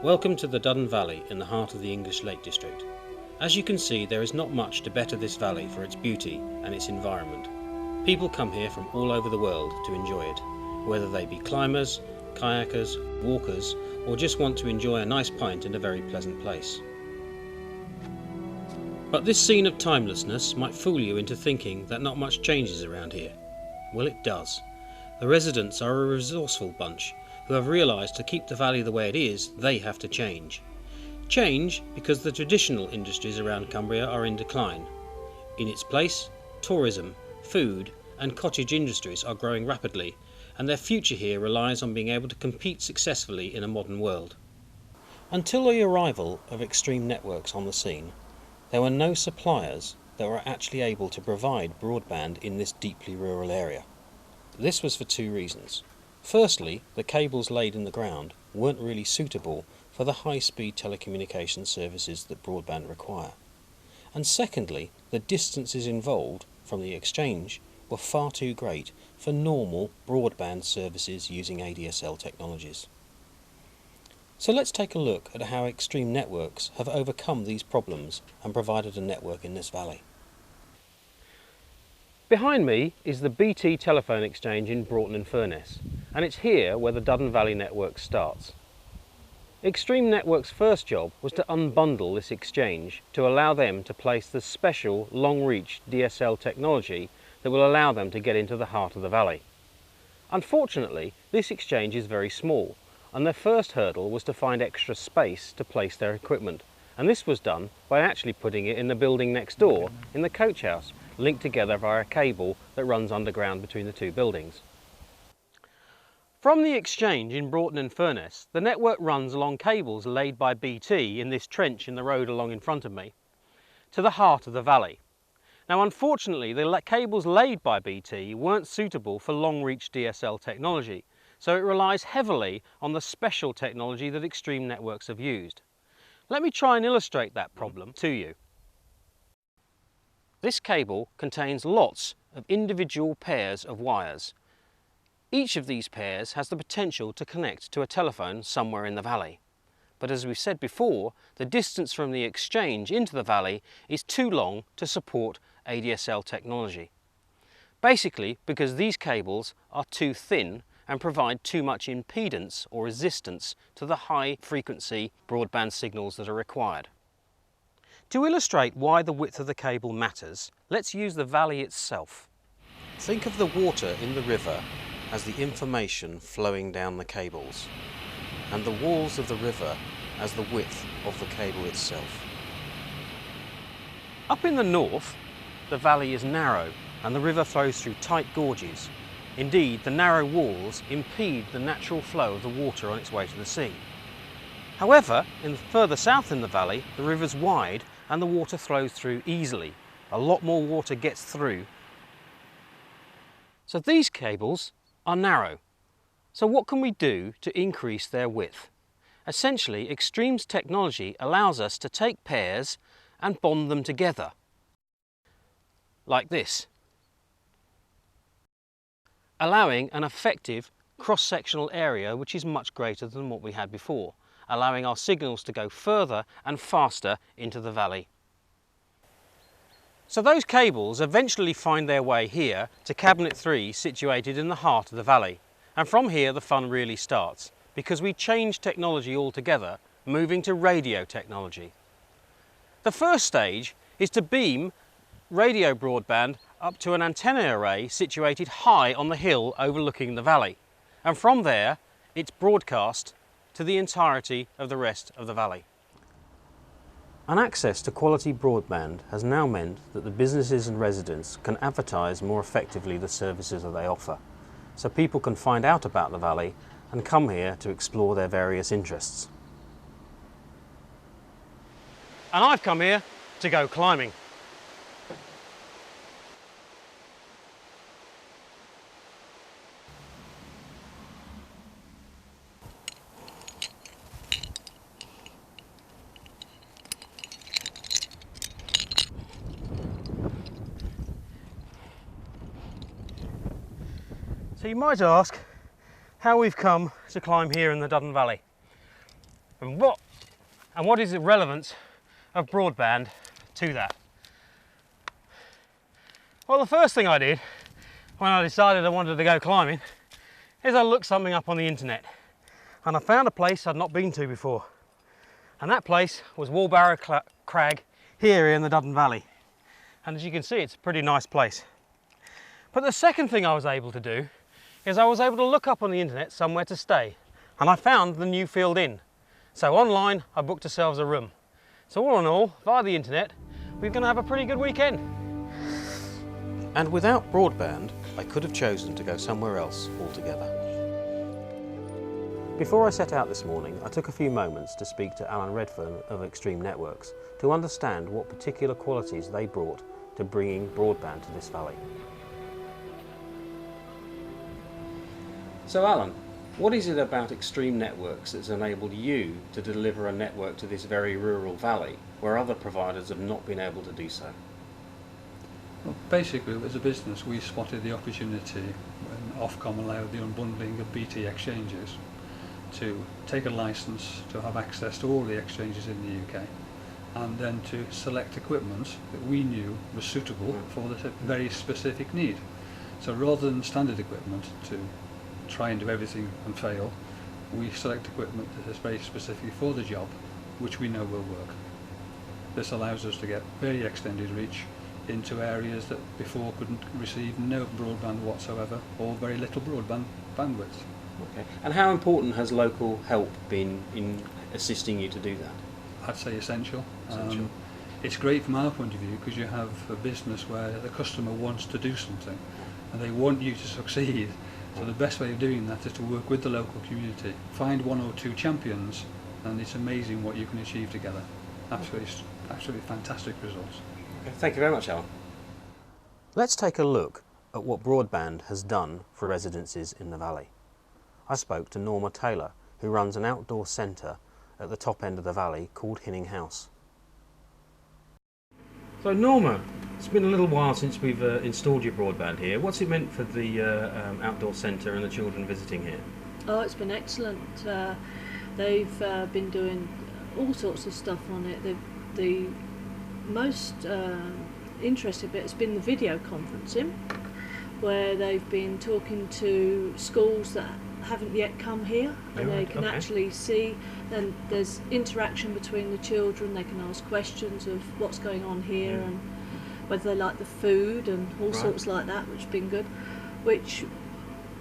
Welcome to the Duddon Valley in the heart of the English Lake District. As you can see, there is not much to better this valley for its beauty and its environment. People come here from all over the world to enjoy it, whether they be climbers, kayakers, walkers, or just want to enjoy a nice pint in a very pleasant place. But this scene of timelessness might fool you into thinking that not much changes around here. Well, it does. The residents are a resourceful bunch who have realised to keep the valley the way it is, they have to change. Change because the traditional industries around Cumbria are in decline. In its place, tourism, food and cottage industries are growing rapidly, and their future here relies on being able to compete successfully in a modern world. Until the arrival of Extreme Networks on the scene, there were no suppliers that were actually able to provide broadband in this deeply rural area. This was for two reasons. Firstly, the cables laid in the ground weren't really suitable for the high-speed telecommunications services that broadband require. And secondly, the distances involved from the exchange were far too great for normal broadband services using ADSL technologies. So let's take a look at how Extreme Networks have overcome these problems and provided a network in this valley. Behind me is the BT telephone exchange in Broughton-in-Furness, and it's here where the Duddon Valley network starts. Extreme Networks' first job was to unbundle this exchange to allow them to place the special long-reach DSL technology that will allow them to get into the heart of the valley. Unfortunately, this exchange is very small, and their first hurdle was to find extra space to place their equipment, and this was done by actually putting it in the building next door in the coach house, linked together via a cable that runs underground between the two buildings. From the exchange in Broughton-in-Furness, the network runs along cables laid by BT in this trench in the road along in front of me, to the heart of the valley. Now unfortunately, the cables laid by BT weren't suitable for long-reach DSL technology, so it relies heavily on the special technology that Extreme Networks have used. Let me try and illustrate that problem to you. This cable contains lots of individual pairs of wires. Each of these pairs has the potential to connect to a telephone somewhere in the valley. But as we've said before, the distance from the exchange into the valley is too long to support ADSL technology. Basically because these cables are too thin and provide too much impedance or resistance to the high frequency broadband signals that are required. To illustrate why the width of the cable matters, let's use the valley itself. Think of the water in the river as the information flowing down the cables, and the walls of the river as the width of the cable itself. Up in the north, the valley is narrow and the river flows through tight gorges. Indeed, the narrow walls impede the natural flow of the water on its way to the sea. However, further south in the valley, the river's wide and the water flows through easily. A lot more water gets through. So these cables are narrow. So what can we do to increase their width? Essentially, Extreme's technology allows us to take pairs and bond them together, like this, allowing an effective cross-sectional area which is much greater than what we had before, allowing our signals to go further and faster into the valley. So those cables eventually find their way here to Cabinet 3, situated in the heart of the valley. And from here the fun really starts, because we change technology altogether, moving to radio technology. The first stage is to beam radio broadband up to an antenna array situated high on the hill overlooking the valley. And from there, it's broadcast to the entirety of the rest of the valley. An access to quality broadband has now meant that the businesses and residents can advertise more effectively the services that they offer, so people can find out about the valley and come here to explore their various interests. And I've come here to go climbing. So you might ask how we've come to climb here in the Duddon Valley. And what is the relevance of broadband to that? Well, the first thing I did when I decided I wanted to go climbing is I looked something up on the internet, and I found a place I'd not been to before, and that place was Wallbarrow Crag here in the Duddon Valley. And as you can see, it's a pretty nice place. But the second thing I was able to do is I was able to look up on the internet somewhere to stay, and I found the Newfield Inn. So online I booked ourselves a room. So all in all, via the internet, we're going to have a pretty good weekend. And without broadband, I could have chosen to go somewhere else altogether. Before I set out this morning, I took a few moments to speak to Alan Redfern of Extreme Networks to understand what particular qualities they brought to bringing broadband to this valley. So Alan, what is it about Extreme Networks that's enabled you to deliver a network to this very rural valley where other providers have not been able to do so? Well, basically, as a business, we spotted the opportunity when Ofcom allowed the unbundling of BT exchanges to take a licence to have access to all the exchanges in the UK, and then to select equipment that we knew was suitable for the very specific need. So rather than standard equipment to try and do everything and fail, we select equipment that is very specific for the job, which we know will work. This allows us to get very extended reach into areas that before couldn't receive no broadband whatsoever, or very little broadband bandwidth. Okay. And how important has local help been in assisting you to do that? I'd say essential. Essential. It's great from our point of view because you have a business where the customer wants to do something and they want you to succeed. So the best way of doing that is to work with the local community, find one or two champions, and it's amazing what you can achieve together. Absolutely fantastic results. Okay. Thank you very much, Alan. Let's take a look at what broadband has done for residences in the valley. I spoke to Norma Taylor, who runs an outdoor centre at the top end of the valley called Hinning House. So Norma, it's been a little while since we've installed your broadband here. What's it meant for the outdoor centre and the children visiting here? Oh, it's been excellent. They've been doing all sorts of stuff on it. The most interesting bit has been the video conferencing, where they've been talking to schools that haven't yet come here, and they can actually see, and there's interaction between the children. They can ask questions of what's going on here and whether they like the food and all sorts like that, which has been good, which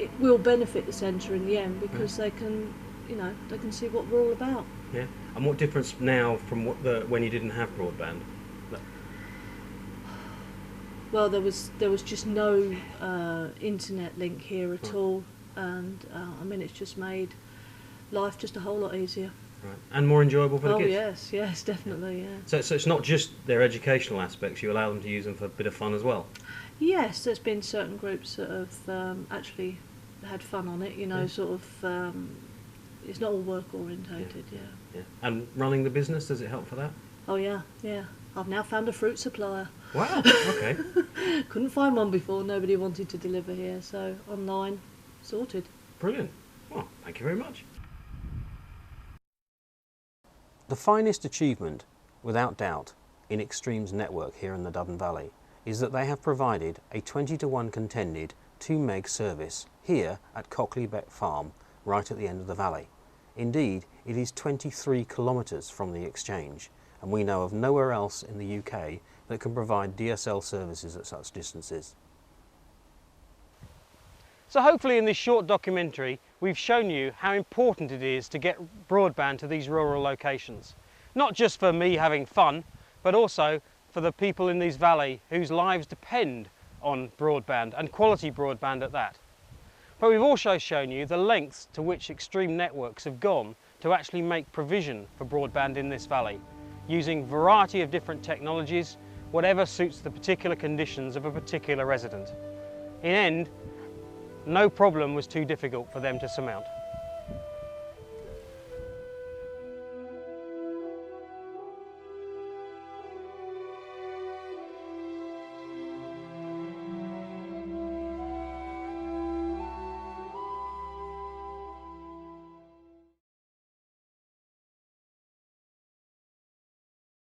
it will benefit the centre in the end because they can, you know, they can see what we're all about. Yeah. And what difference now from when you didn't have broadband? Well, there was just no internet link here at all, and I mean, it's just made life just a whole lot easier. Right. And more enjoyable for the kids? Oh yes, definitely, yeah. So it's not just their educational aspects, you allow them to use them for a bit of fun as well? Yes, there's been certain groups that have actually had fun on it, you know, sort of, it's not all work orientated, yeah. And running the business, does it help for that? Oh yeah. I've now found a fruit supplier. Wow, okay. Couldn't find one before, nobody wanted to deliver here, so online, sorted. Brilliant. Well, thank you very much. The finest achievement, without doubt, in Extreme's network here in the Duddon Valley is that they have provided a 20-to-1 contended 2 meg service here at Cockley Beck Farm, right at the end of the valley. Indeed, it is 23 kilometres from the exchange, and we know of nowhere else in the UK that can provide DSL services at such distances. So hopefully in this short documentary we've shown you how important it is to get broadband to these rural locations. Not just for me having fun, but also for the people in this valley whose lives depend on broadband, and quality broadband at that. But we've also shown you the lengths to which Extreme Networks have gone to actually make provision for broadband in this valley, using a variety of different technologies, whatever suits the particular conditions of a particular resident. In end, no problem was too difficult for them to surmount.